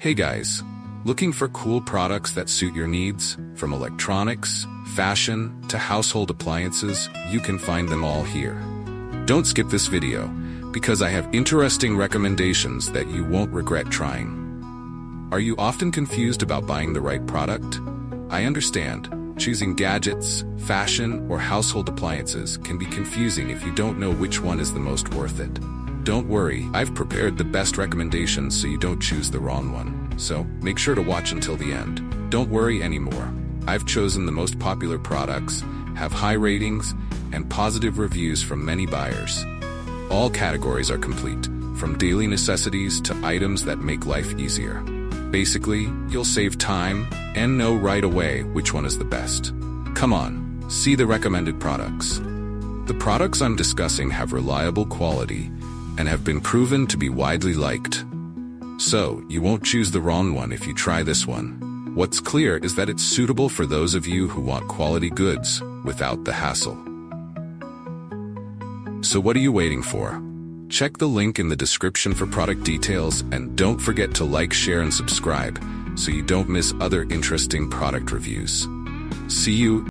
Hey guys, looking for cool products that suit your needs? From electronics, fashion, to household appliances, you can find them all here. Don't skip this video, because I have interesting recommendations that you won't regret trying. Are you often confused about buying the right product? I understand. Choosing gadgets, fashion, or household appliances can be confusing if you don't know which one is the most worth it. Don't worry, I've prepared the best recommendations so you don't choose the wrong one. So, make sure to watch until the end. Don't worry anymore. I've chosen the most popular products, have high ratings, and positive reviews from many buyers. All categories are complete, from daily necessities to items that make life easier. Basically, you'll save time and know right away which one is the best. Come on, see the recommended products. The products I'm discussing have reliable quality and have been proven to be widely liked. So, you won't choose the wrong one if you try this one. What's clear is that it's suitable for those of you who want quality goods without the hassle. So what are you waiting for? Check the link in the description for product details, and don't forget to like, share, and subscribe so you don't miss other interesting product reviews. See you